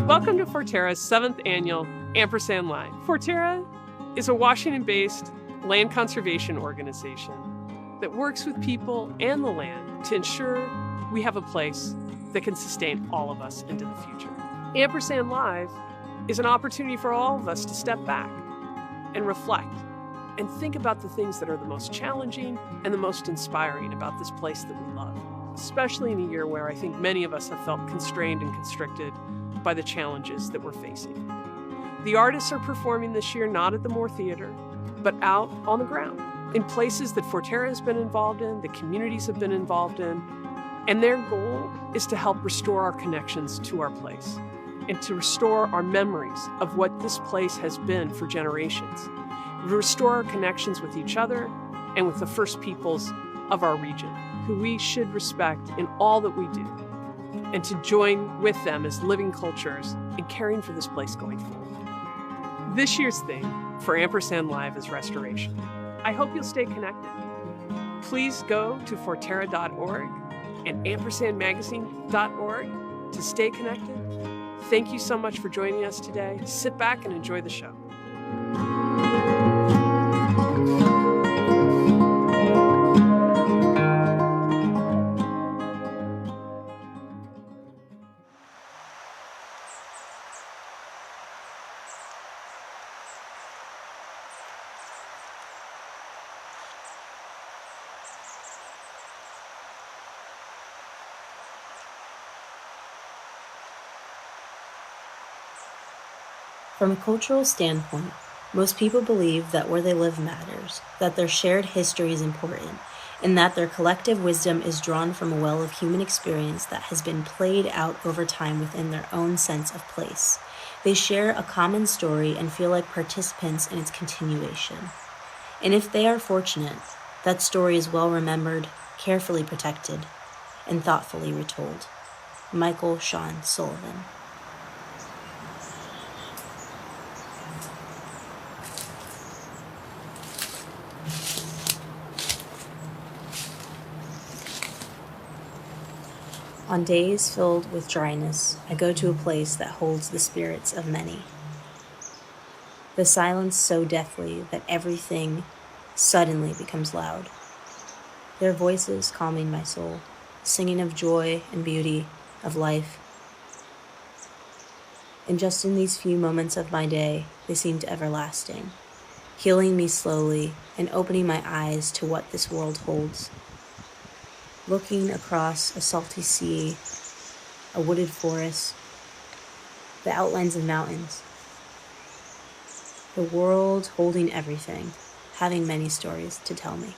Welcome to Forterra's 7th Annual Ampersand Live. Forterra is a Washington-based land conservation organization that works with people and the land to ensure we have a place that can sustain all of us into the future. Ampersand Live is an opportunity for all of us to step back and reflect and think about the things that are the most challenging and the most inspiring about this place that we love, especially in a year where I think many of us have felt constrained and constricted by the challenges that we're facing. The artists are performing this year not at the Moore Theater, but out on the ground, in places that Forterra has been involved in, the communities have been involved in, and their goal is to help restore our connections to our place and to restore our memories of what this place has been for generations, restore our connections with each other and with the First Peoples of our region, who we should respect in all that we do, and to join with them as living cultures in caring for this place going forward. This year's theme for Ampersand Live is restoration. I hope you'll stay connected. Please go to Forterra.org and ampersandmagazine.org to stay connected. Thank you so much for joining us today. Sit back and enjoy the show. From a cultural standpoint, most people believe that where they live matters, that their shared history is important, and that their collective wisdom is drawn from a well of human experience that has been played out over time within their own sense of place. They share a common story and feel like participants in its continuation. And if they are fortunate, that story is well remembered, carefully protected, and thoughtfully retold. Michael Sean Sullivan. On days filled with dryness, I go to a place that holds the spirits of many. The silence so deathly that everything suddenly becomes loud. Their voices calming my soul, singing of joy and beauty, of life. And just in these few moments of my day, they seemed everlasting, healing me slowly and opening my eyes to what this world holds. Looking across a salty sea, a wooded forest, the outlines of mountains. The world holding everything, having many stories to tell me.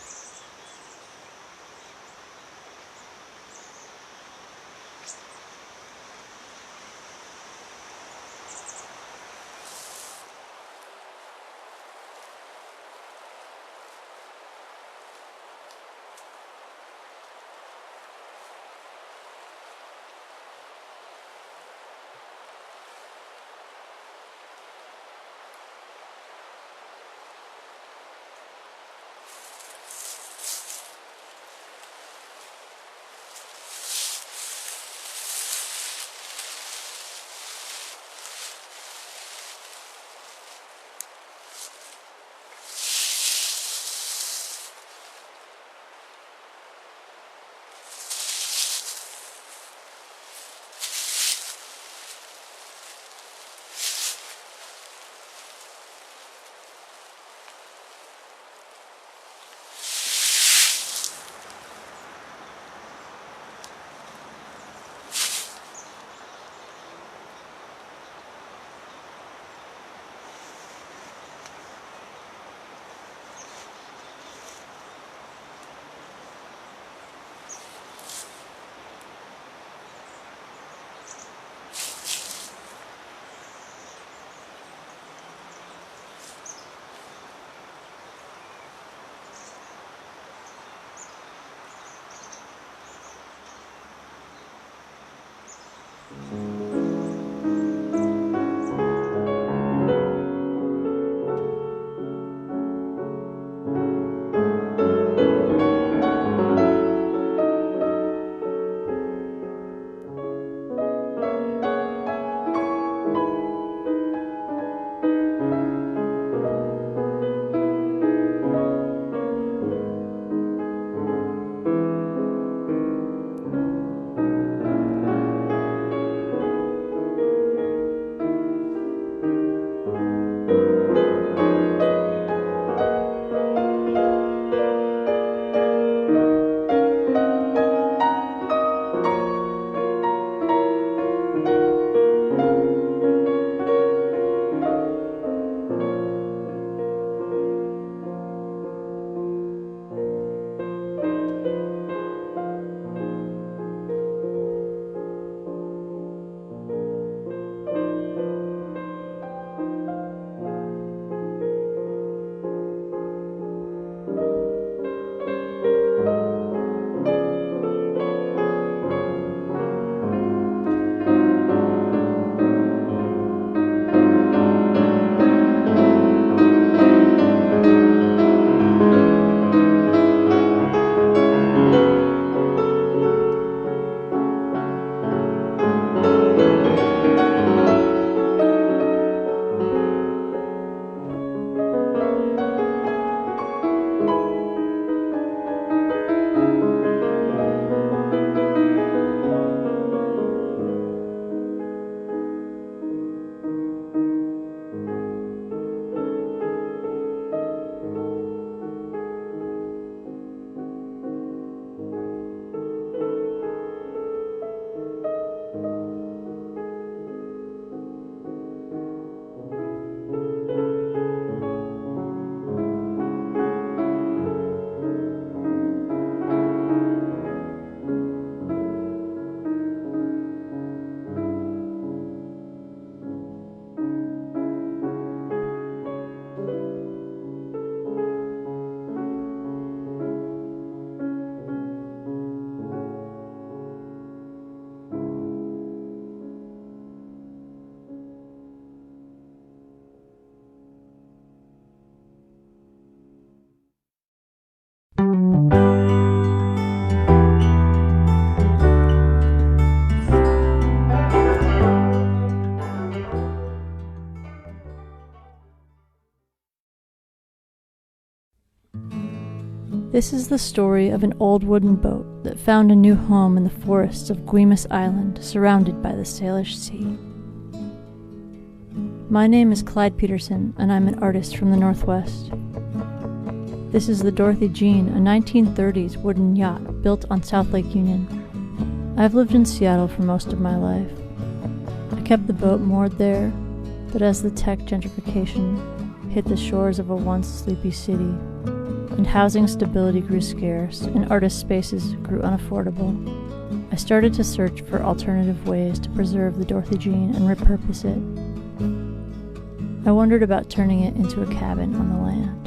This is the story of an old wooden boat that found a new home in the forests of Guimas Island, surrounded by the Salish Sea. My name is Clyde Petersen, and I'm an artist from the Northwest. This is the Dorothy Jean, a 1930s wooden yacht built on South Lake Union. I've lived in Seattle for most of my life. I kept the boat moored there, but as the tech gentrification hit the shores of a once sleepy city, and housing stability grew scarce and artist spaces grew unaffordable, I started to search for alternative ways to preserve the Dorothy Jean and repurpose it. I wondered about turning it into a cabin on the land.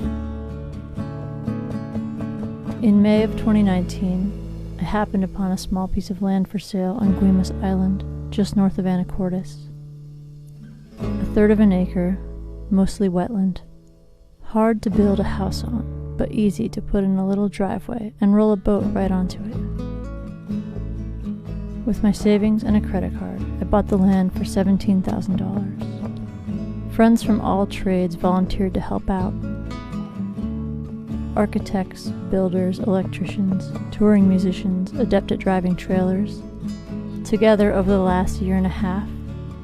In May of 2019, I happened upon a small piece of land for sale on Guimas Island, just north of Anacortes. A third of an acre, mostly wetland. Hard to build a house on, but easy to put in a little driveway and roll a boat right onto it. With my savings and a credit card, I bought the land for $17,000. Friends from all trades volunteered to help out. Architects, builders, electricians, touring musicians, adept at driving trailers. Together, over the last year and a half,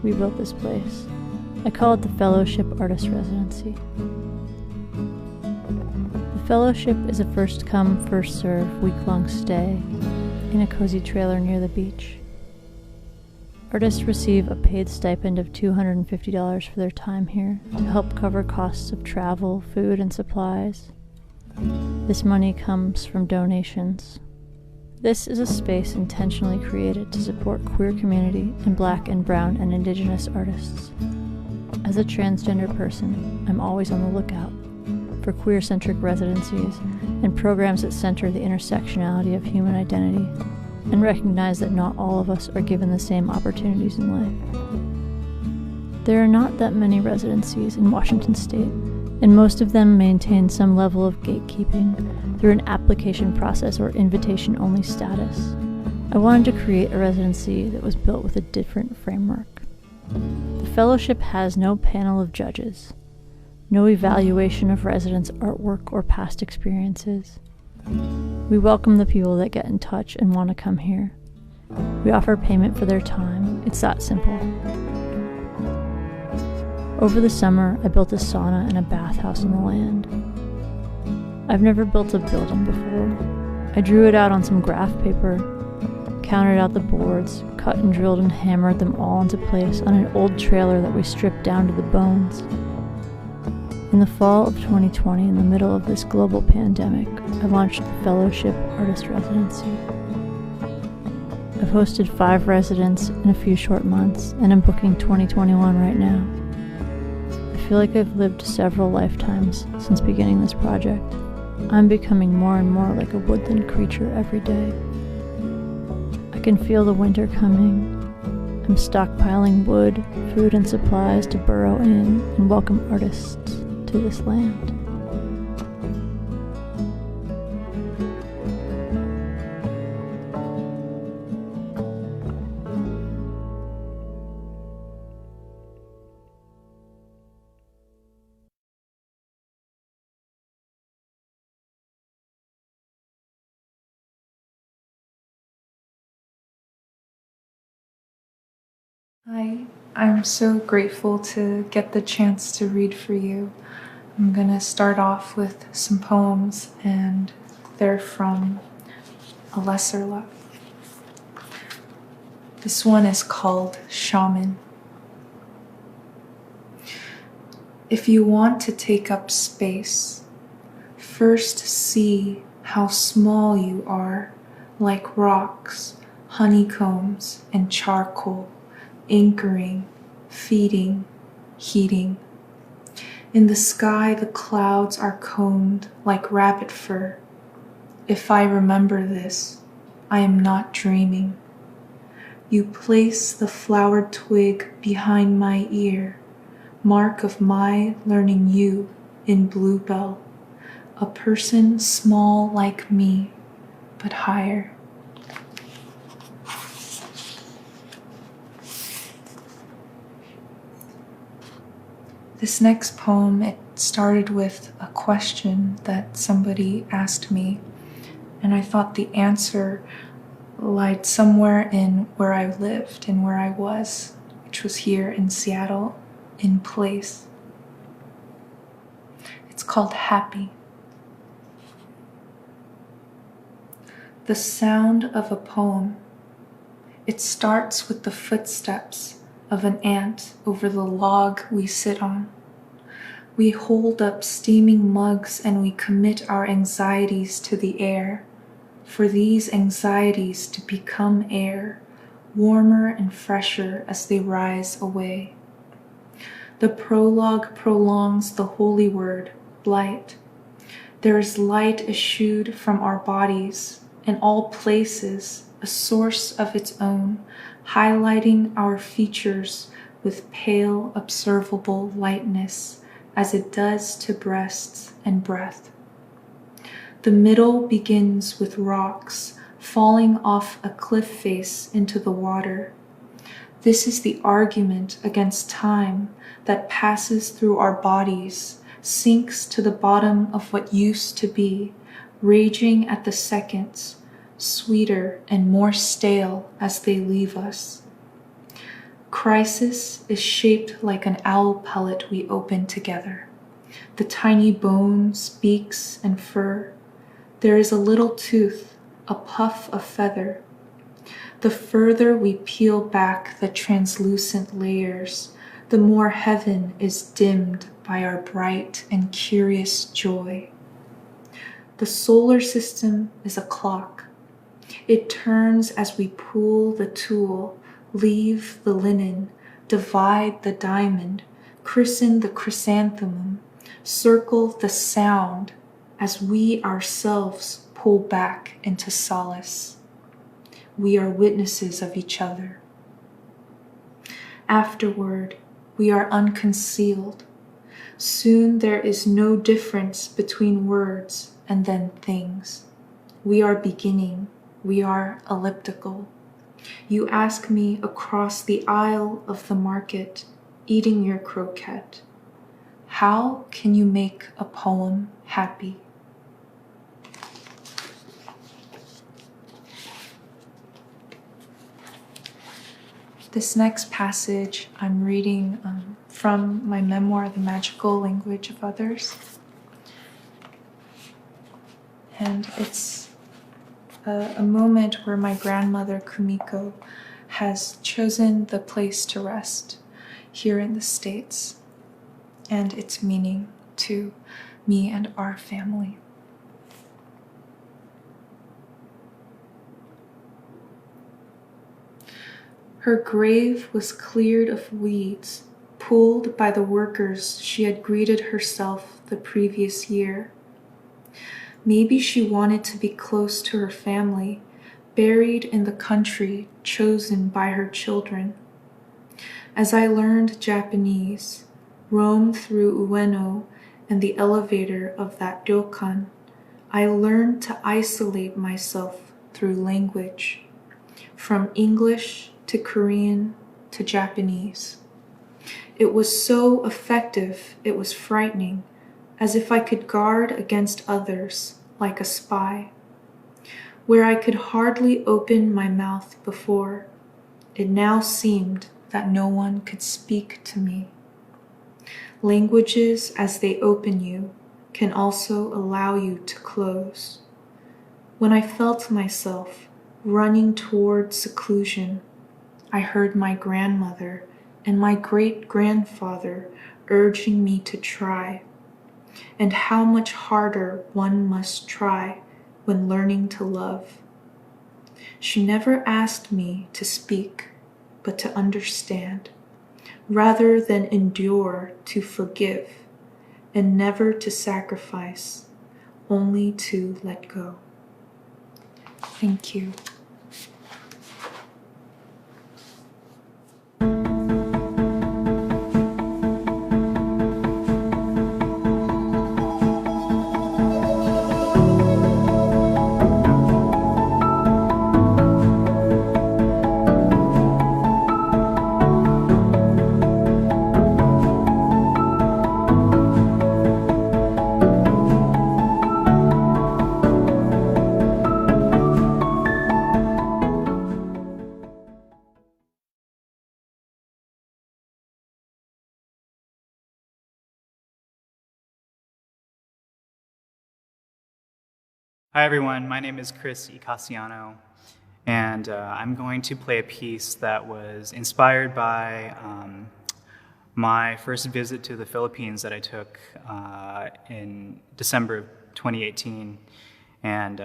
we built this place. I call it the Fellowship Artist Residency. The Fellowship is a first-come, first-served, week-long stay in a cozy trailer near the beach. Artists receive a paid stipend of $250 for their time here to help cover costs of travel, food, and supplies. This money comes from donations. This is a space intentionally created to support queer community and Black and brown and Indigenous artists. As a transgender person, I'm always on the lookout for queer-centric residencies and programs that center the intersectionality of human identity and recognize that not all of us are given the same opportunities in life. There are not that many residencies in Washington state, and most of them maintain some level of gatekeeping through an application process or invitation-only status. I wanted to create a residency that was built with a different framework. The Fellowship has no panel of judges, no evaluation of residents' artwork or past experiences. We welcome the people that get in touch and want to come here. We offer payment for their time. It's that simple. Over the summer, I built a sauna and a bathhouse on the land. I've never built a building before. I drew it out on some graph paper, counted out the boards, cut and drilled and hammered them all into place on an old trailer that we stripped down to the bones. In the fall of 2020, in the middle of this global pandemic, I launched the Fellowship Artist Residency. I've hosted 5 residents in a few short months, and I'm booking 2021 right now. I feel like I've lived several lifetimes since beginning this project. I'm becoming more and more like a woodland creature every day. I can feel the winter coming. I'm stockpiling wood, food, and supplies to burrow in and welcome artists to this land. Hi, I'm so grateful to get the chance to read for you. I'm gonna start off with some poems, and they're from A Lesser Love. This one is called Shaman. If you want to take up space, first see how small you are, like rocks, honeycombs, and charcoal, anchoring, feeding, heating. In the sky, the clouds are combed like rabbit fur. If I remember this, I am not dreaming. You place the flowered twig behind my ear, mark of my learning you in bluebell, a person small like me, but higher. This next poem, it started with a question that somebody asked me and I thought the answer lied somewhere in where I lived and where I was, which was here in Seattle, in place. It's called Happy. The sound of a poem. It starts with the footsteps of an ant over the log we sit on. We hold up steaming mugs and we commit our anxieties to the air, for these anxieties to become air, warmer and fresher as they rise away. The prologue prolongs the holy word, light. There is light eschewed from our bodies, in all places, a source of its own, highlighting our features with pale, observable lightness, as it does to breasts and breath. The middle begins with rocks falling off a cliff face into the water. This is the argument against time that passes through our bodies, sinks to the bottom of what used to be, raging at the seconds, sweeter and more stale as they leave us. Crisis is shaped like an owl pellet we open together. The tiny bones, beaks, and fur. There is a little tooth, a puff of feather. The further we peel back the translucent layers, the more heaven is dimmed by our bright and curious joy. The solar system is a clock. It turns as we pull the tool, leave the linen, divide the diamond, christen the chrysanthemum, circle the sound as we ourselves pull back into solace. We are witnesses of each other. Afterward, we are unconcealed. Soon there is no difference between words and then things. We are beginning. We are elliptical. You ask me across the aisle of the market, eating your croquette, how can you make a poem happy? This next passage I'm reading from my memoir, The Magical Language of Others. And it's a moment where my grandmother, Kumiko, has chosen the place to rest here in the States, and its meaning to me and our family. Her grave was cleared of weeds, pulled by the workers she had greeted herself the previous year. Maybe she wanted to be close to her family, buried in the country chosen by her children. As I learned Japanese, roamed through Ueno and the elevator of that ryokan, I learned to isolate myself through language, from English to Korean to Japanese. It was so effective, it was frightening, as if I could guard against others like a spy. Where I could hardly open my mouth before, it now seemed that no one could speak to me. Languages, as they open you, can also allow you to close. When I felt myself running toward seclusion, I heard my grandmother and my great-grandfather urging me to try, and how much harder one must try when learning to love. She never asked me to speak, but to understand, rather than endure to forgive, and never to sacrifice, only to let go. Thank you. Hi everyone, my name is Icasiano, and I'm going to play a piece that was inspired by my first visit to the Philippines that I took in December of 2018, and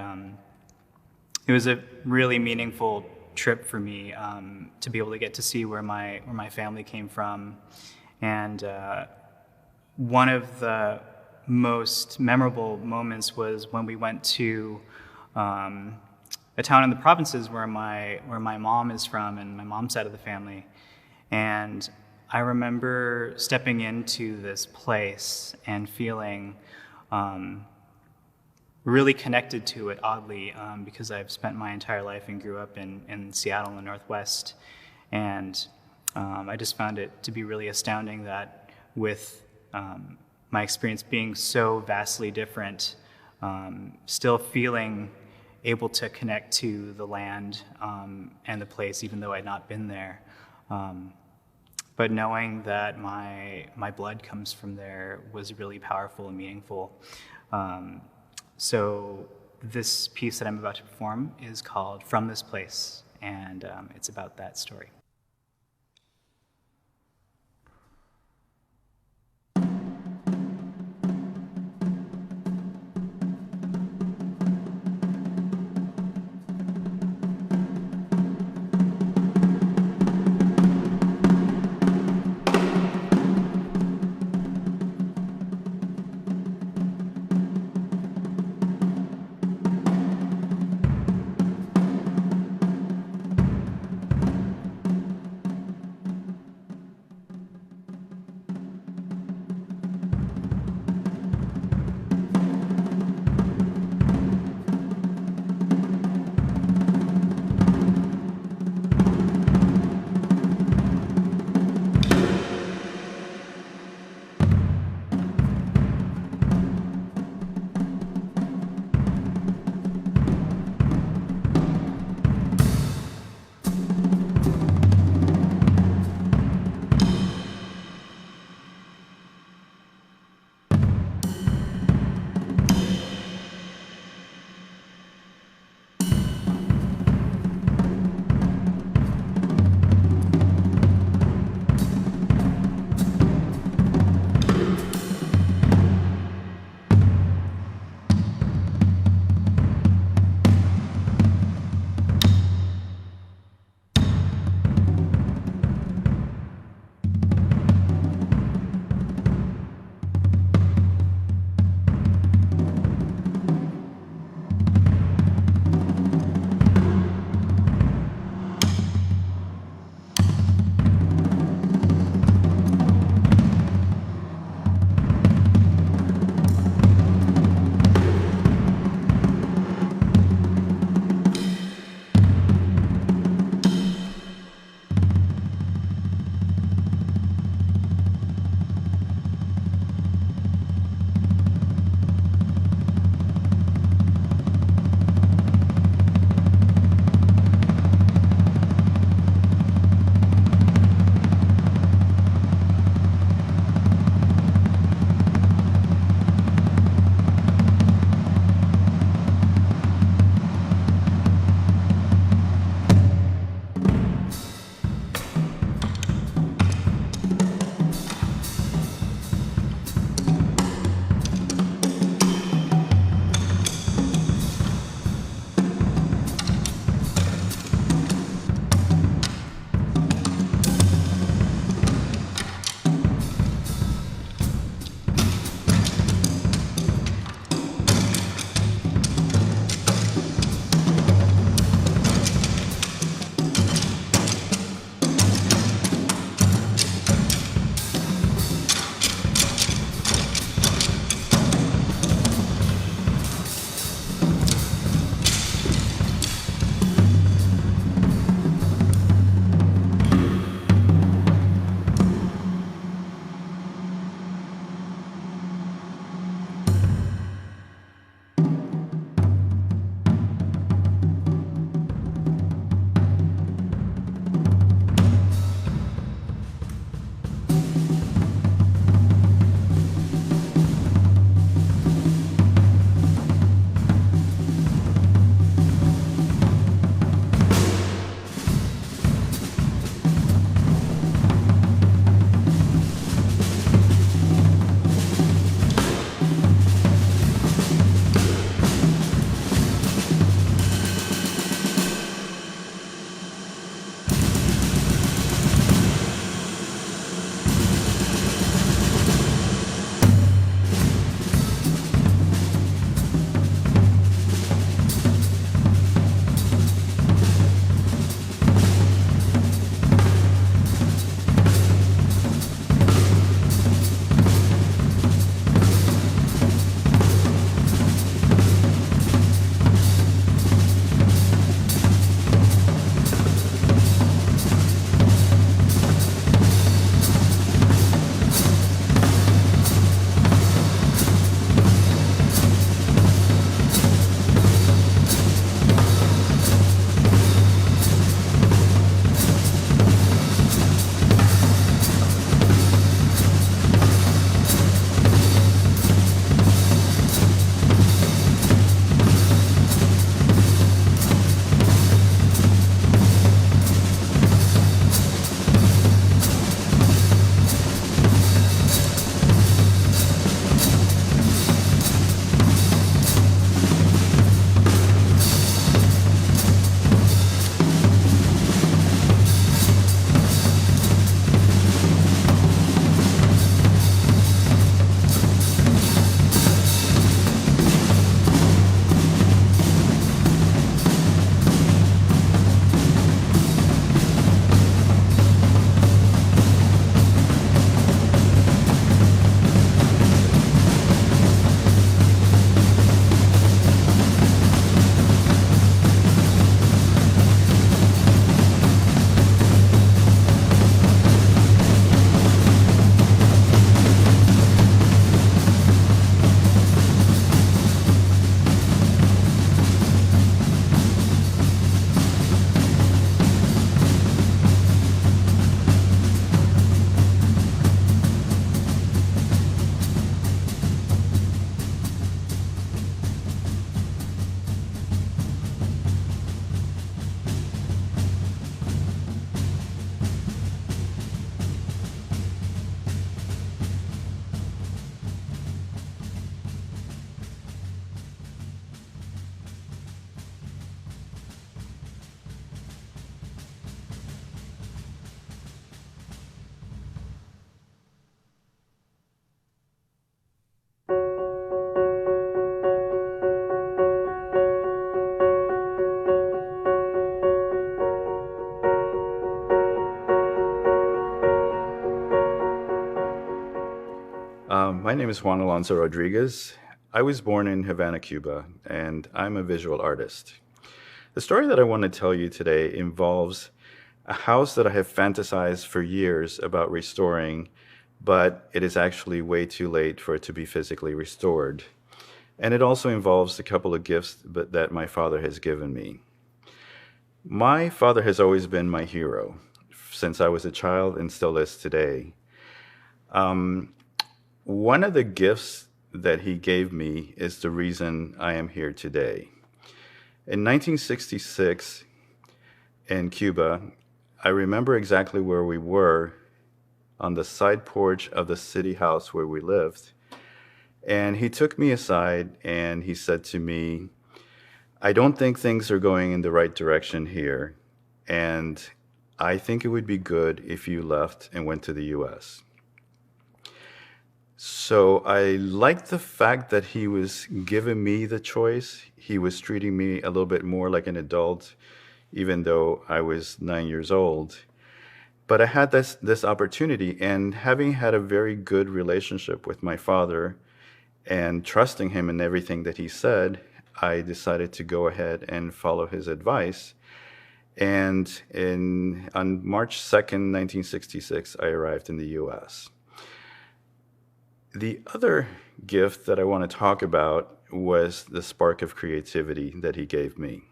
it was a really meaningful trip for me to be able to get to see where my family came from, and one of the most memorable moments was when we went to a town in the provinces where my mom is from and my mom's side of the family. And I remember stepping into this place and feeling really connected to it, oddly, because I've spent my entire life and grew up in Seattle in the Northwest. And I just found it to be really astounding that with my experience being so vastly different, still feeling able to connect to the land and the place, even though I'd not been there. But knowing that my blood comes from there was really powerful and meaningful. So this piece that I'm about to perform is called From This Place, and it's about that story. My name is Juan Alonso-Rodríguez. I was born in Havana, Cuba, and I'm a visual artist. The story that I want to tell you today involves a house that I have fantasized for years about restoring, but it is actually way too late for it to be physically restored. And it also involves a couple of gifts that my father has given me. My father has always been my hero since I was a child and still is today. One of the gifts that he gave me is the reason I am here today. In 1966 in Cuba, I remember exactly where we were on the side porch of the city house where we lived. And he took me aside and he said to me, I don't think things are going in the right direction here. And I think it would be good if you left and went to the US. So I liked the fact that he was giving me the choice. He was treating me a little bit more like an adult, even though I was 9 years old. But I had this opportunity, and having had a very good relationship with my father and trusting him in everything that he said, I decided to go ahead and follow his advice. And on March 2nd, 1966, I arrived in the US. The other gift that I want to talk about was the spark of creativity that he gave me.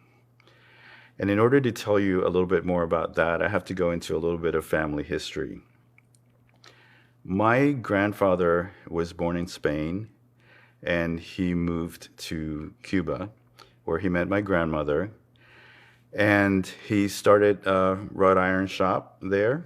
And in order to tell you a little bit more about that, I have to go into a little bit of family history. My grandfather was born in Spain, and he moved to Cuba, where he met my grandmother. And he started a wrought iron shop there.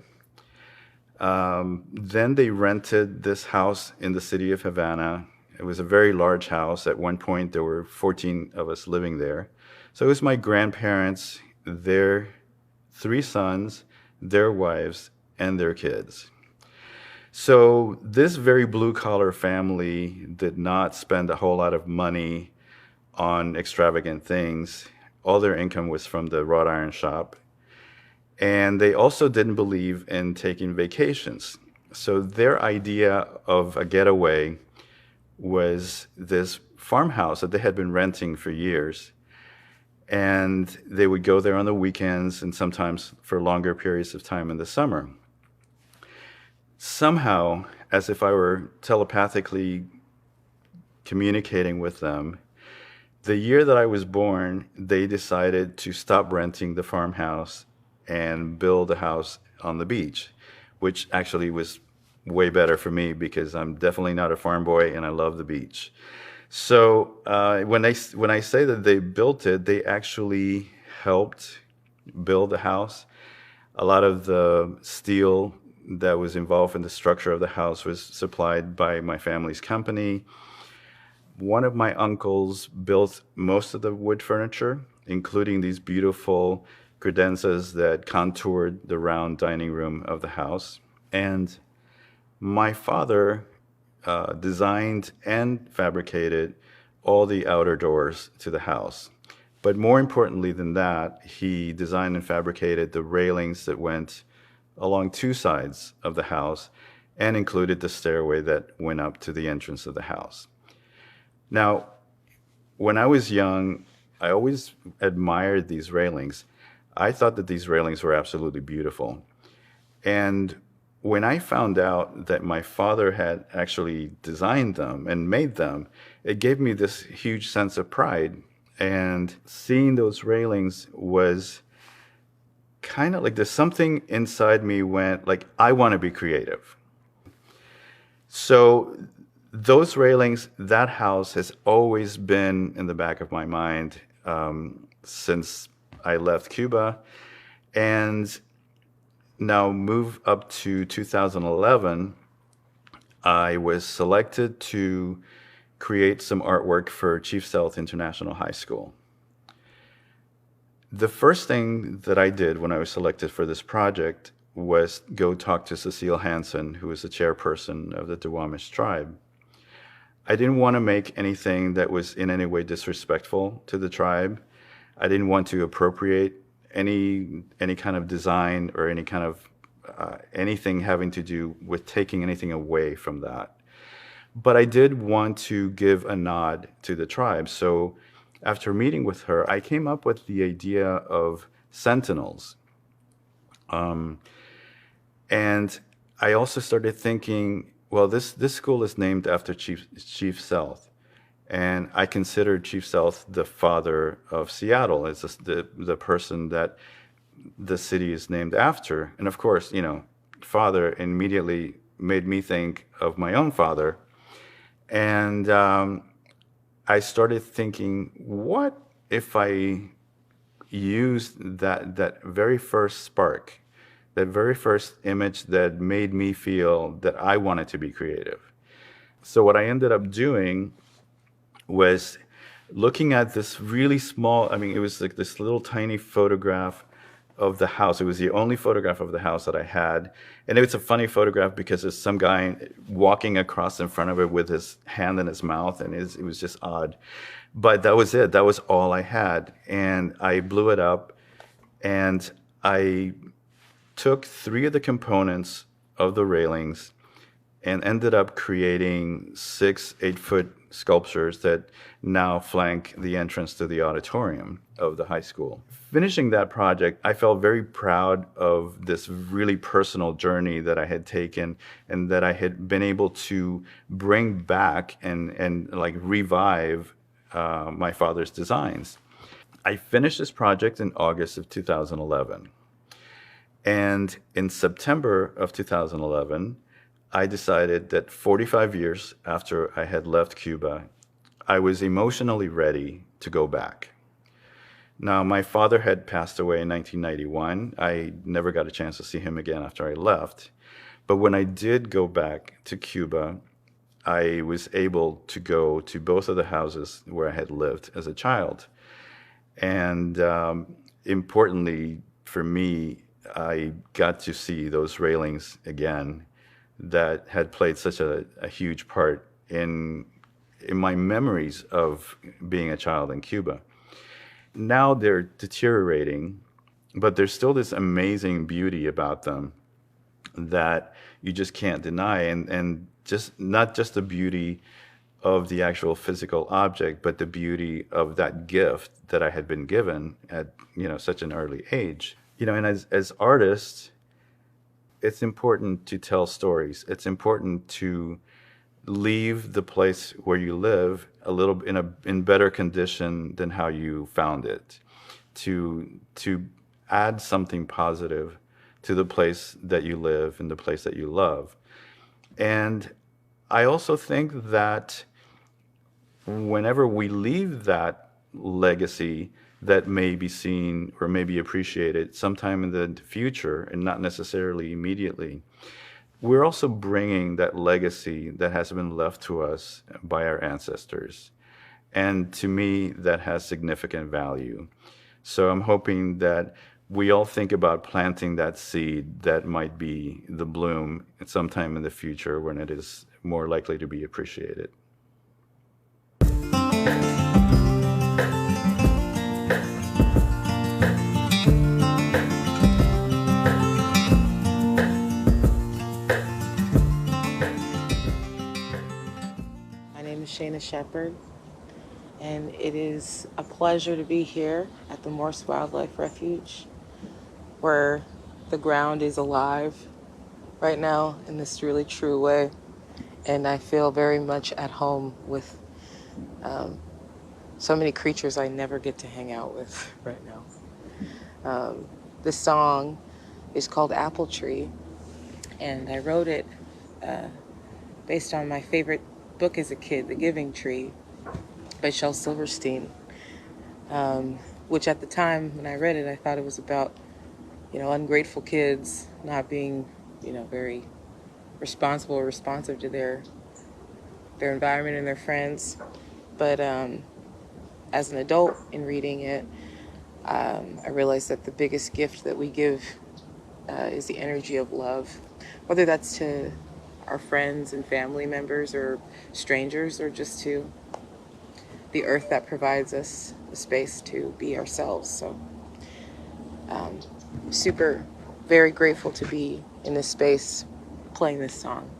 Then they rented this house in the city of Havana. It was a very large house. At one point, there were 14 of us living there. So it was my grandparents, their 3 sons, their wives, and their kids. So this very blue-collar family did not spend a whole lot of money on extravagant things. All their income was from the wrought iron shop. And they also didn't believe in taking vacations. So their idea of a getaway was this farmhouse that they had been renting for years. And they would go there on the weekends and sometimes for longer periods of time in the summer. Somehow, as if I were telepathically communicating with them, the year that I was born, they decided to stop renting the farmhouse and build a house on the beach, which actually was way better for me because I'm definitely not a farm boy and I love the beach. So when I say that they built it, they actually helped build the house. A lot of the steel that was involved in the structure of the house was supplied by my family's company. One of my uncles built most of the wood furniture, including these beautiful credenzas that contoured the round dining room of the house. And my father designed and fabricated all the outer doors to the house. But more importantly than that, he designed and fabricated the railings that went along 2 sides of the house and included the stairway that went up to the entrance of the house. Now, when I was young, I always admired these railings. I thought that these railings were absolutely beautiful. And when I found out that my father had actually designed them and made them, it gave me this huge sense of pride. And seeing those railings was kind of like there's something inside me went like, I want to be creative. So those railings, that house has always been in the back of my mind since I left Cuba. And now move up to 2011, I was selected to create some artwork for Chief Sealth International High School. The first thing that I did when I was selected for this project was go talk to Cecile Hansen, who is the chairperson of the Duwamish tribe. I didn't want to make anything that was in any way disrespectful to the tribe. I didn't want to appropriate any kind of design or any kind of anything having to do with taking anything away from that. But I did want to give a nod to the tribe. So after meeting with her, I came up with the idea of sentinels. And I also started thinking, well, this school is named after Chief Sealth. And I consider Chief Sealth the father of Seattle. It's just the person that the city is named after. And of course, father immediately made me think of my own father. And I started thinking, what if I used that very first spark, that very first image that made me feel that I wanted to be creative? So what I ended up doing was looking at this really small, it was like this little tiny photograph of the house. It was the only photograph of the house that I had. And it's a funny photograph because there's some guy walking across in front of it with his hand in his mouth, and it was just odd. But that was it. That was all I had. And I blew it up, and I took 3 of the components of the railings and ended up creating 6 8-foot sculptures that now flank the entrance to the auditorium of the high school. Finishing that project, I felt very proud of this really personal journey that I had taken and that I had been able to bring back and like revive my father's designs. I finished this project in August of 2011. And in September of 2011, I decided that 45 years after I had left Cuba, I was emotionally ready to go back. Now, my father had passed away in 1991. I never got a chance to see him again after I left. But when I did go back to Cuba, I was able to go to both of the houses where I had lived as a child. And importantly for me, I got to see those railings again that had played such a huge part in my memories of being a child in Cuba. Now they're deteriorating, but there's still this amazing beauty about them that you just can't deny, and just not just the beauty of the actual physical object, but the beauty of that gift that I had been given at such an early age. And as artists, it's important to tell stories. It's important to leave the place where you live a little in better condition than how you found it, to add something positive to the place that you live and the place that you love. And I also think that whenever we leave that legacy that may be seen or may be appreciated sometime in the future and not necessarily immediately, we're also bringing that legacy that has been left to us by our ancestors. And to me, that has significant value. So I'm hoping that we all think about planting that seed that might be the bloom at some time in the future when it is more likely to be appreciated. Shaina Shepherd, and it is a pleasure to be here at the Morse Wildlife Refuge, where the ground is alive right now in this really true way, and I feel very much at home with so many creatures I never get to hang out with right now. This song is called Apple Tree, and I wrote it based on my favorite book as a kid, The Giving Tree by Shel Silverstein, which at the time when I read it, I thought it was about, ungrateful kids not being, very responsible or responsive to their environment and their friends. But as an adult in reading it, I realized that the biggest gift that we give is the energy of love, whether that's to our friends and family members or strangers, or just to the earth that provides us the space to be ourselves. So super, very grateful to be in this space playing this song.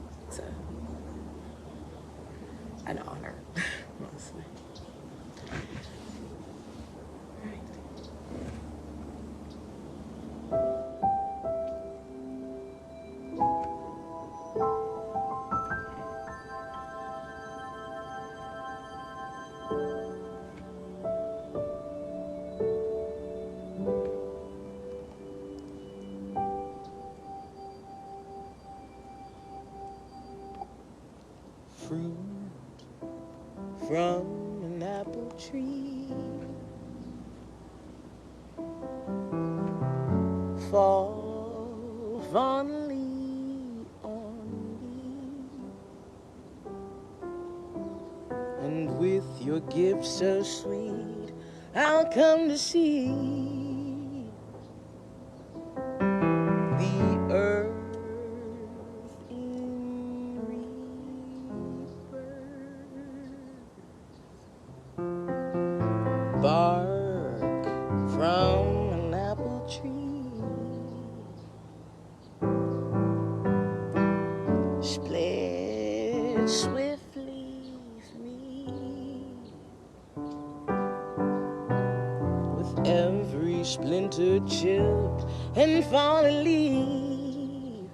fall fondly on me, and with your gift so sweet, I'll come to see the earth in rebirth, bark from an apple tree, split swiftly for me, with every splinter chipped and fallen leaf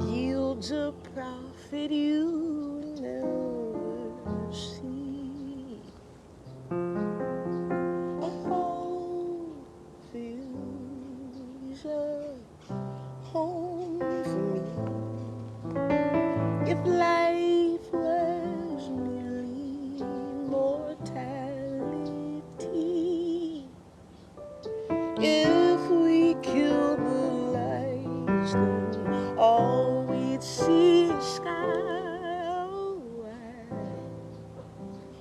yields a profit you never see. A whole field is a home for me. If life was merely mortality, if we killed the lights, then all we'd see is sky. Oh, I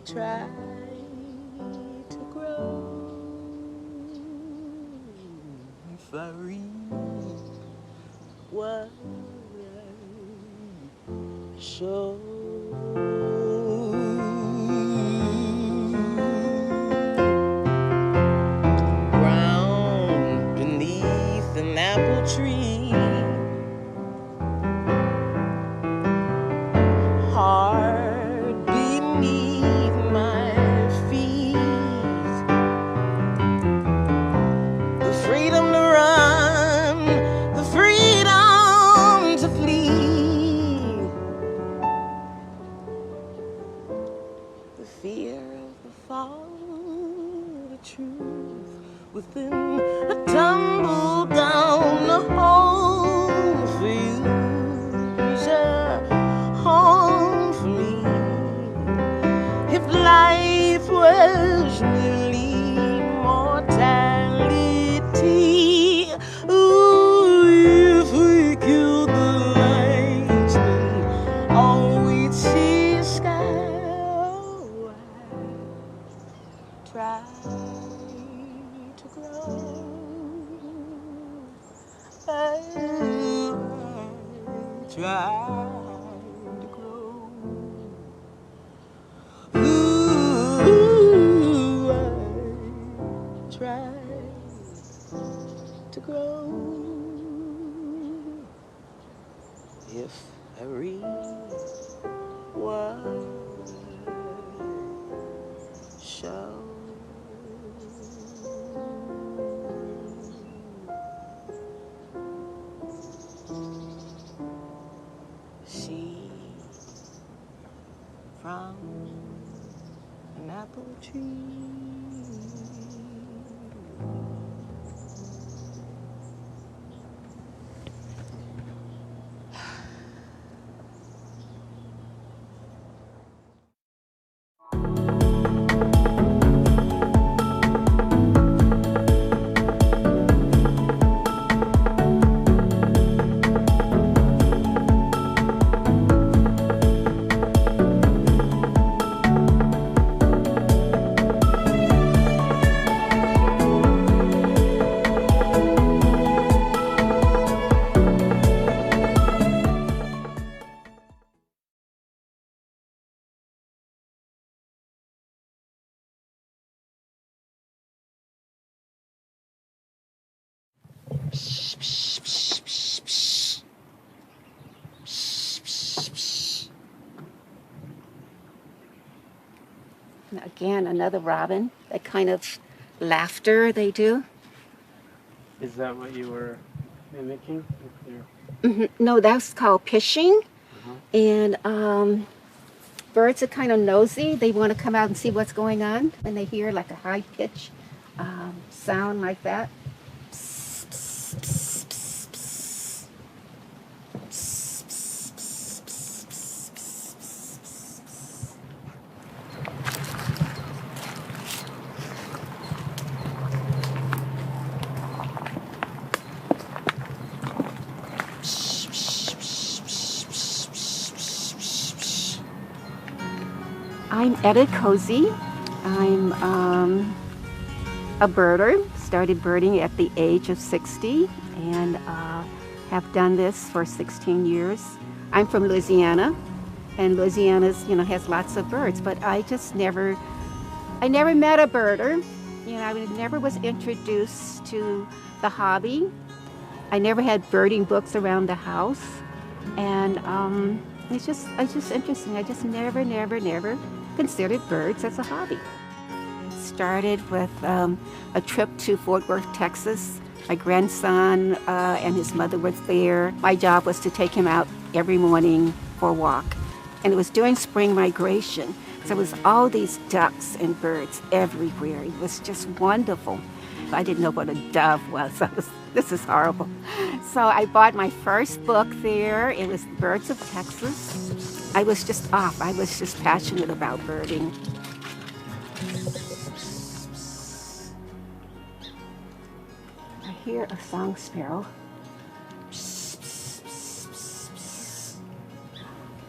try to grow. If I read what I sow. Ground beneath an apple tree, heart beneath my feet, the freedom to run, the freedom to flee, the fear of the fall, the truth within a tumble down the hole for you is a home for me. If life was merely mortality, ooh, if we killed the lights, then all we'd see is sky. Oh, I try to grow. I try to grow. Ooh, I try to grow. If I read what show. See from an apple tree. Again, another robin, that kind of laughter they do. Is that what you were mimicking? No, that's called pitching. And birds are kind of nosy. They want to come out and see what's going on when they hear like a high pitch sound like that. I'm Etta Cosey. I'm a birder. Started birding at the age of 60 and have done this for 16 years. I'm from Louisiana, and Louisiana's, has lots of birds, but I never met a birder. I never was introduced to the hobby. I never had birding books around the house, and it's just interesting. I just never considered birds as a hobby. Started with a trip to Fort Worth, Texas. My grandson and his mother was there. My job was to take him out every morning for a walk. And it was during spring migration. So it was all these ducks and birds everywhere. It was just wonderful. I didn't know what a dove was. This is horrible. So I bought my first book there. It was Birds of Texas. I was just off. I was just passionate about birding. I hear a song sparrow.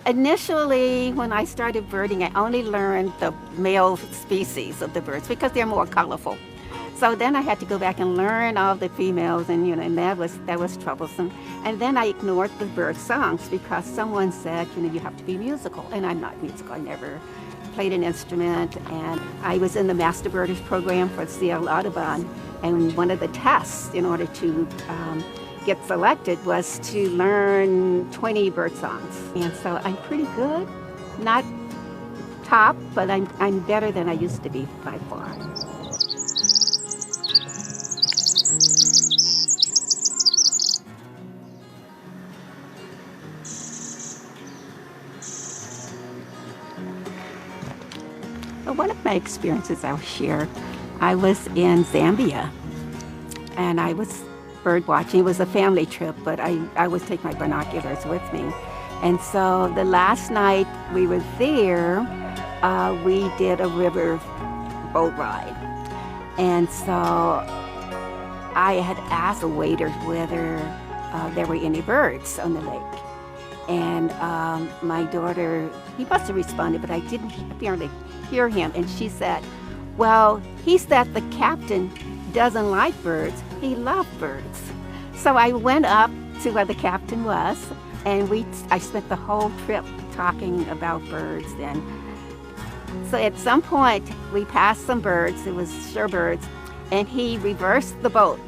Initially, when I started birding, I only learned the male species of the birds because they're more colorful. So then I had to go back and learn all the females, and and that was troublesome. And then I ignored the bird songs because someone said, you have to be musical, and I'm not musical. I never played an instrument, and I was in the Master Birders program for Seattle.gov, and one of the tests in order to get selected was to learn 20 bird songs. And so I'm pretty good, not top, but I'm better than I used to be by far. Well, one of my experiences I'll share, I was in Zambia, and I was bird watching. It was a family trip, but I always take my binoculars with me. And so the last night we were there, we did a river boat ride. And so I had asked the waiter whether there were any birds on the lake. And my daughter, he must have responded, but I didn't apparently hear him. And she said, well, he said the captain doesn't like birds, he loved birds. So I went up to where the captain was, and I spent the whole trip talking about birds. And so at some point, we passed some birds, it was shorebirds, and he reversed the boat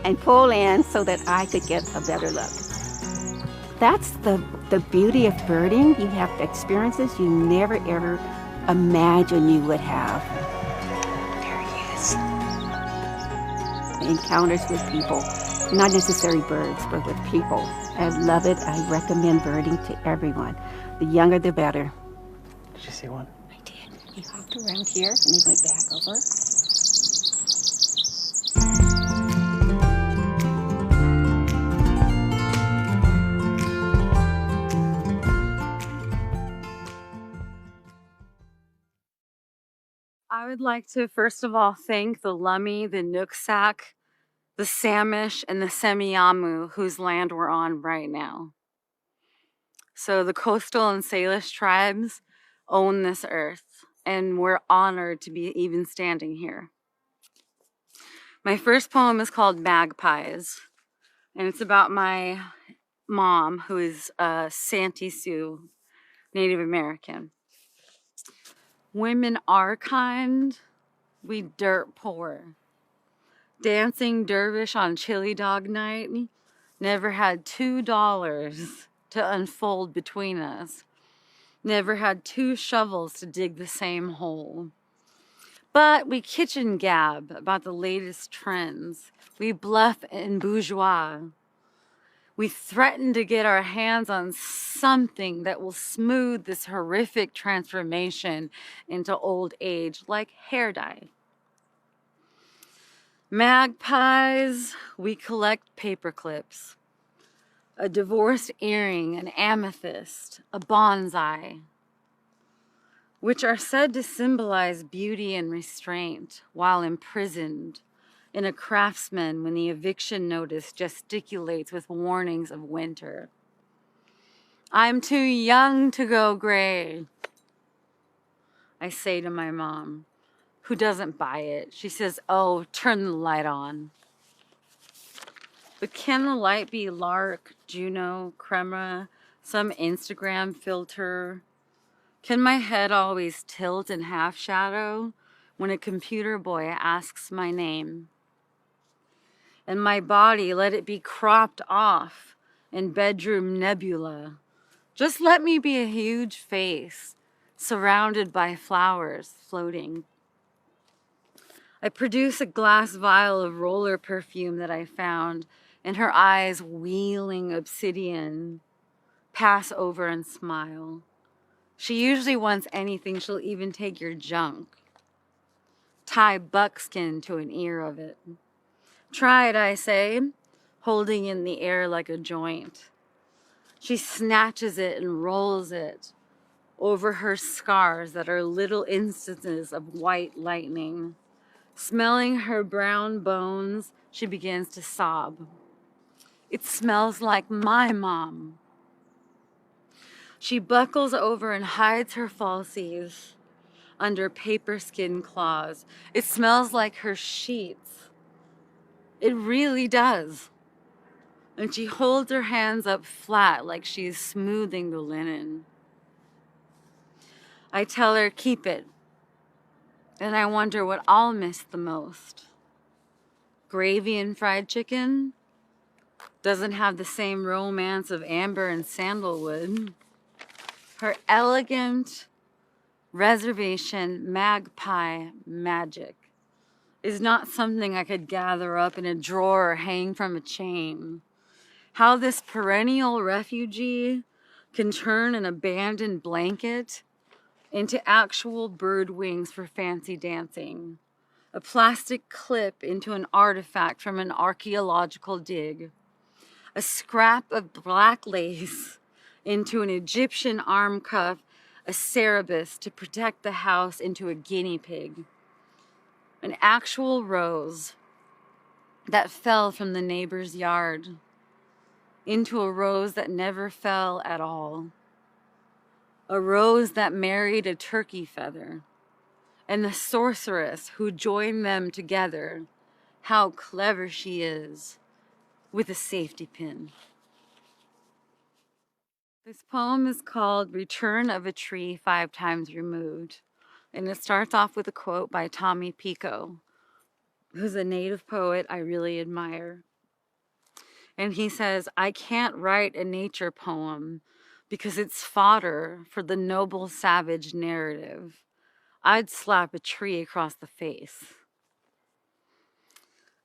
and pulled in so that I could get a better look. That's the beauty of birding. You have experiences you never ever imagined you would have. There he is. Encounters with people, not necessarily birds, but with people. I love it. I recommend birding to everyone. The younger, the better. Did you see one? I did. He hopped around here and he went back over. I would like to first of all thank the Lummi, the Nooksack, the Samish, and the Semiahmoo, whose land we're on right now. So the coastal and Salish tribes own this earth, and we're honored to be even standing here. My first poem is called Magpies, and it's about my mom, who is a Santee Sioux Native American. Women are kind, we dirt poor. Dancing dervish on chili dog night, never had $2 to unfold between us. Never had 2 shovels to dig the same hole. But we kitchen gab about the latest trends. We bluff and bourgeois. We threaten to get our hands on something that will smooth this horrific transformation into old age, like hair dye. Magpies, we collect paper clips. A divorced earring, an amethyst, a bonsai, which are said to symbolize beauty and restraint while imprisoned in a craftsman when the eviction notice gesticulates with warnings of winter. I'm too young to go gray. I say to my mom, who doesn't buy it. She says, oh, turn the light on. But can the light be Lark, Juno, Crema, some Instagram filter? Can my head always tilt in half shadow when a computer boy asks my name? And my body, let it be cropped off in bedroom nebula. Just let me be a huge face surrounded by flowers floating. I produce a glass vial of roller perfume that I found, and her eyes wheeling obsidian pass over and smile. She usually wants anything. She'll even take your junk. Tie buckskin to an ear of it. Try it, I say, holding in the air like a joint. She snatches it and rolls it over her scars that are little instances of white lightning. Smelling her brown bones, she begins to sob. It smells like my mom. She buckles over and hides her falsies under paper skin claws. It smells like her sheets. It really does. And she holds her hands up flat like she's smoothing the linen. I tell her, keep it. And I wonder what I'll miss the most. Gravy and fried chicken doesn't have the same romance of amber and sandalwood. Her elegant reservation magpie magic is not something I could gather up in a drawer or hang from a chain. How this perennial refugee can turn an abandoned blanket into actual bird wings for fancy dancing. A plastic clip into an artifact from an archaeological dig. A scrap of black lace into an Egyptian arm cuff, a Cerebus to protect the house into a guinea pig. An actual rose that fell from the neighbor's yard into a rose that never fell at all. A rose that married a turkey feather. And the sorceress who joined them together, how clever she is, with a safety pin. This poem is called Return of a Tree 5 Times Removed. And it starts off with a quote by Tommy Pico, who's a native poet I really admire. And he says, I can't write a nature poem because it's fodder for the noble savage narrative. I'd slap a tree across the face.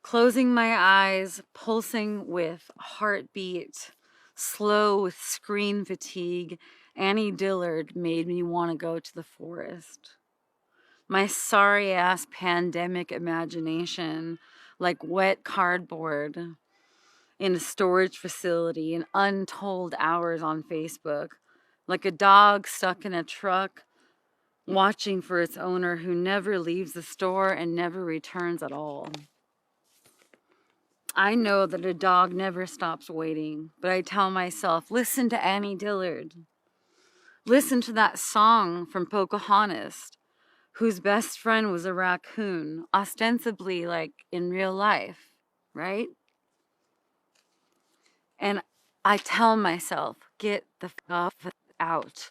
Closing my eyes, pulsing with heartbeat, slow with screen fatigue, Annie Dillard made me want to go to the forest. My sorry-ass pandemic imagination, like wet cardboard in a storage facility in untold hours on Facebook, like a dog stuck in a truck, watching for its owner who never leaves the store and never returns at all. I know that a dog never stops waiting, but I tell myself, listen to Annie Dillard. Listen to that song from Pocahontas, whose best friend was a raccoon, ostensibly like in real life, right? And I tell myself, get the f out.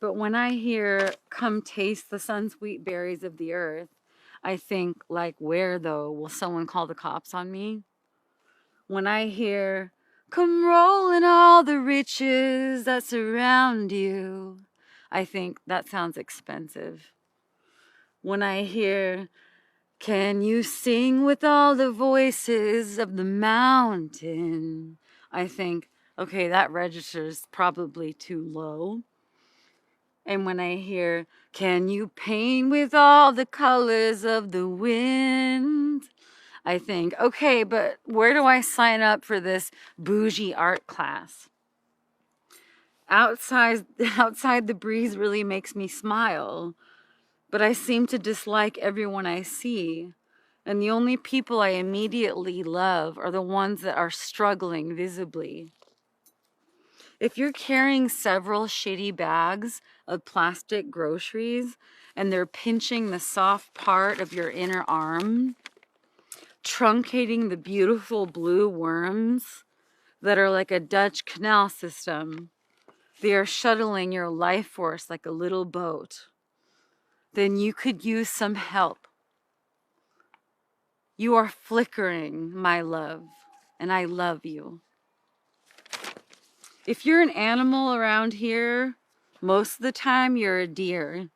But when I hear, come taste the sun-sweet berries of the earth, I think, like, where though will someone call the cops on me? When I hear, come roll in all the riches that surround you, I think that sounds expensive. When I hear, can you sing with all the voices of the mountain, I think, okay, that registers probably too low. And when I hear, can you paint with all the colors of the wind, I think, okay, but where do I sign up for this bougie art class? Outside the breeze really makes me smile, but I seem to dislike everyone I see. And the only people I immediately love are the ones that are struggling visibly. If you're carrying several shitty bags of plastic groceries and they're pinching the soft part of your inner arm, truncating the beautiful blue worms that are like a Dutch canal system, they are shuttling your life force like a little boat, then you could use some help. You are flickering, my love, and I love you. If you're an animal around here, most of the time you're a deer,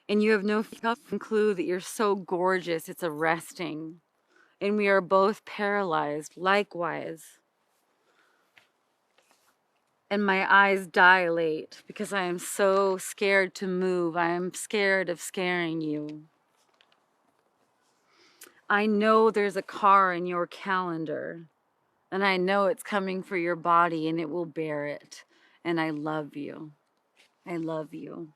and you have no fucking clue that you're so gorgeous it's arresting. And we are both paralyzed likewise. And my eyes dilate because I am so scared to move. I am scared of scaring you. I know there's a car in your calendar, and I know it's coming for your body and it will bear it. And I love you. I love you.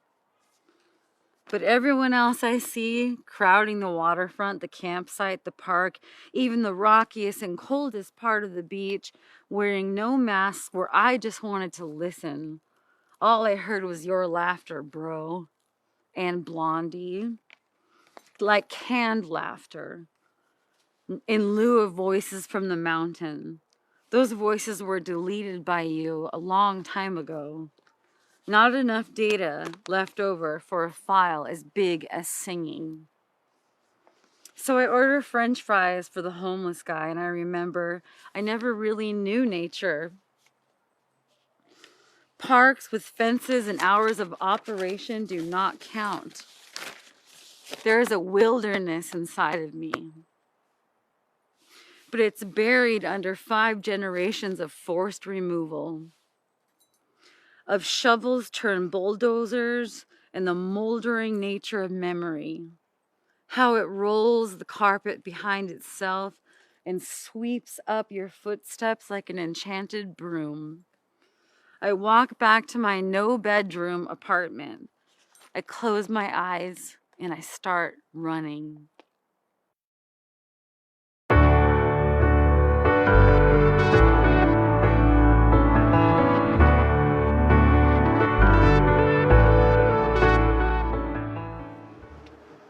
But everyone else I see crowding the waterfront, the campsite, the park, even the rockiest and coldest part of the beach, wearing no masks where I just wanted to listen. All I heard was your laughter, bro. And Blondie. Like canned laughter. In lieu of voices from the mountain. Those voices were deleted by you a long time ago. Not enough data left over for a file as big as singing. So I order French fries for the homeless guy, and I remember I never really knew nature. Parks with fences and hours of operation do not count. There is a wilderness inside of me. But it's buried under 5 generations of forced removal. Of shovels turned bulldozers and the moldering nature of memory. How it rolls the carpet behind itself and sweeps up your footsteps like an enchanted broom. I walk back to my no-bedroom apartment. I close my eyes and I start running.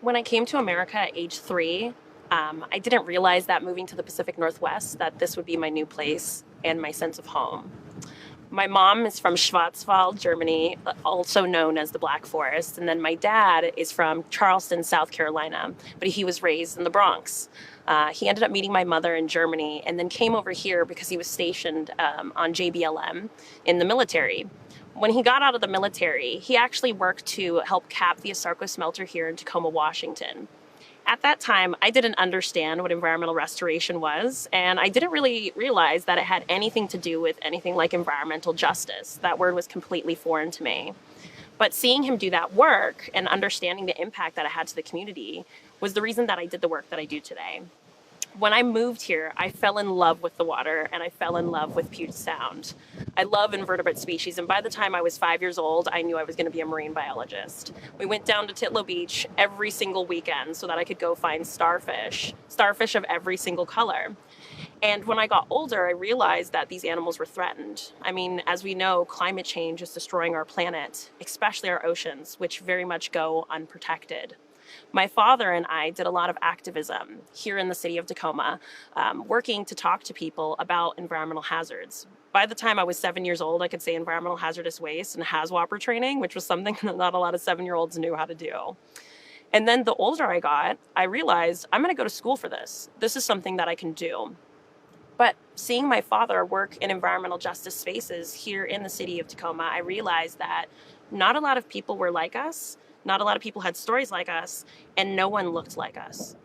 When I came to America at age 3, I didn't realize that moving to the Pacific Northwest, that this would be my new place and my sense of home. My mom is from Schwarzwald, Germany, also known as the Black Forest. And then my dad is from Charleston, South Carolina, but he was raised in the Bronx. He ended up meeting my mother in Germany and then came over here because he was stationed on JBLM in the military. When he got out of the military, he actually worked to help cap the Asarco smelter here in Tacoma, Washington. At that time, I didn't understand what environmental restoration was, and I didn't really realize that it had anything to do with anything like environmental justice. That word was completely foreign to me. But seeing him do that work and understanding the impact that it had to the community was the reason that I did the work that I do today. When I moved here, I fell in love with the water and I fell in love with Puget Sound. I love invertebrate species, and by the time I was 5 years old, I knew I was going to be a marine biologist. We went down to Titlow Beach every single weekend so that I could go find starfish of every single color. And when I got older, I realized that these animals were threatened. I mean, as we know, climate change is destroying our planet, especially our oceans, which very much go unprotected. My father and I did a lot of activism here in the city of Tacoma, working to talk to people about environmental hazards. By the time I was 7 years old, I could say environmental hazardous waste and HAZWOPER training, which was something that not a lot of 7-year-olds knew how to do. And then the older I got, I realized I'm going to go to school for this. This is something that I can do. But seeing my father work in environmental justice spaces here in the city of Tacoma, I realized that not a lot of people were like us. Not a lot of people had stories like us, and no one looked like us.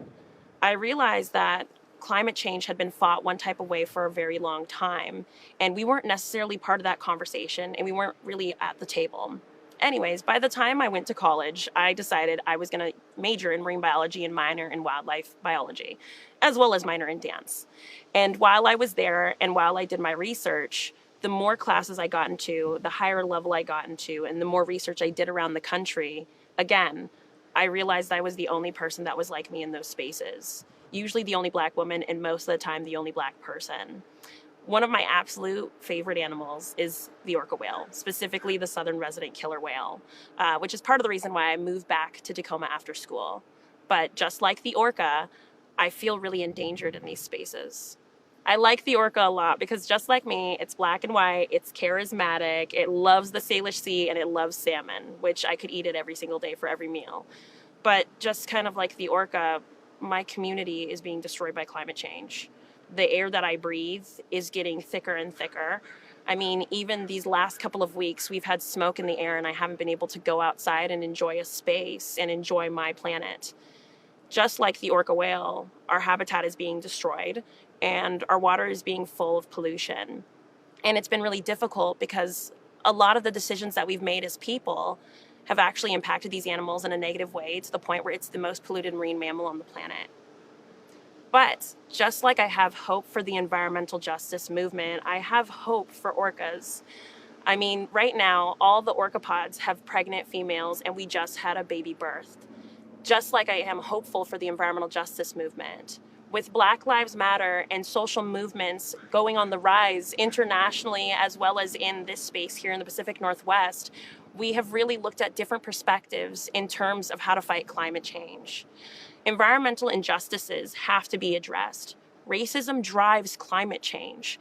I realized that climate change had been fought one type of way for a very long time, and we weren't necessarily part of that conversation, and we weren't really at the table. Anyways, by the time I went to college, I decided I was going to major in marine biology and minor in wildlife biology, as well as minor in dance. And while I was there and while I did my research, the more classes I got into, the higher level I got into, and the more research I did around the country, again, I realized I was the only person that was like me in those spaces. Usually the only Black woman, and most of the time the only Black person. One of my absolute favorite animals is the orca whale, specifically the southern resident killer whale, which is part of the reason why I moved back to Tacoma after school. But just like the orca, I feel really endangered in these spaces. I like the orca a lot because just like me, it's black and white, it's charismatic, it loves the Salish Sea, and it loves salmon, which I could eat it every single day for every meal. But just kind of like the orca, my community is being destroyed by climate change. The air that I breathe is getting thicker and thicker. I mean, even these last couple of weeks, we've had smoke in the air and I haven't been able to go outside and enjoy a space and enjoy my planet. Just like the orca whale, our habitat is being destroyed and our water is being full of pollution. And it's been really difficult because a lot of the decisions that we've made as people have actually impacted these animals in a negative way to the point where it's the most polluted marine mammal on the planet. But just like I have hope for the environmental justice movement, I have hope for orcas. I mean, right now, all the orca pods have pregnant females and we just had a baby birthed. Just like I am hopeful for the environmental justice movement. With Black Lives Matter and social movements going on the rise internationally as well as in this space here in the Pacific Northwest, we have really looked at different perspectives in terms of how to fight climate change. Environmental injustices have to be addressed. Racism drives climate change.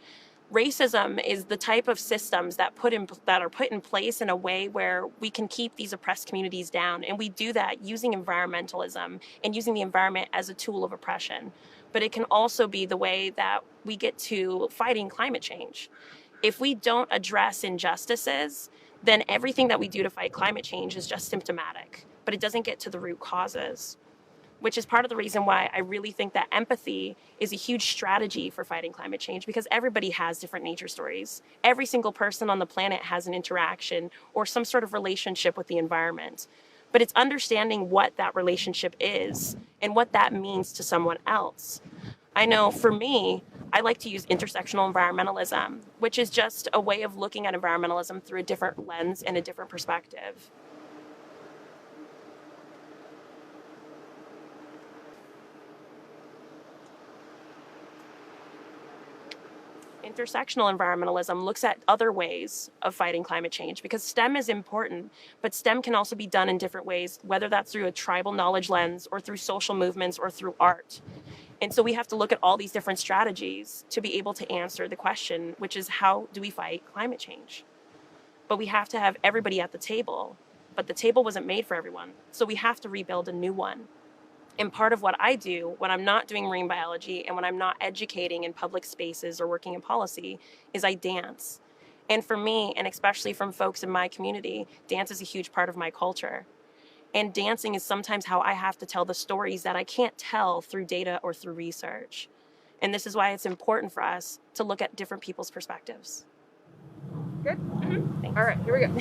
Racism is the type of systems that are put in place in a way where we can keep these oppressed communities down, and we do that using environmentalism and using the environment as a tool of oppression. But it can also be the way that we get to fighting climate change. If we don't address injustices, then everything that we do to fight climate change is just symptomatic, but it doesn't get to the root causes. Which is part of the reason why I really think that empathy is a huge strategy for fighting climate change, because everybody has different nature stories. Every single person on the planet has an interaction or some sort of relationship with the environment. But it's understanding what that relationship is and what that means to someone else. I know for me, I like to use intersectional environmentalism, which is just a way of looking at environmentalism through a different lens and a different perspective. Intersectional environmentalism looks at other ways of fighting climate change because STEM is important, but STEM can also be done in different ways, whether that's through a tribal knowledge lens or through social movements or through art. And so we have to look at all these different strategies to be able to answer the question, which is how do we fight climate change? But we have to have everybody at the table, but the table wasn't made for everyone. So we have to rebuild a new one. And part of what I do when I'm not doing marine biology and when I'm not educating in public spaces or working in policy is I dance. And for me, and especially from folks in my community, dance is a huge part of my culture. And dancing is sometimes how I have to tell the stories that I can't tell through data or through research. And this is why it's important for us to look at different people's perspectives. Good? Mm-hmm. All right, here we go.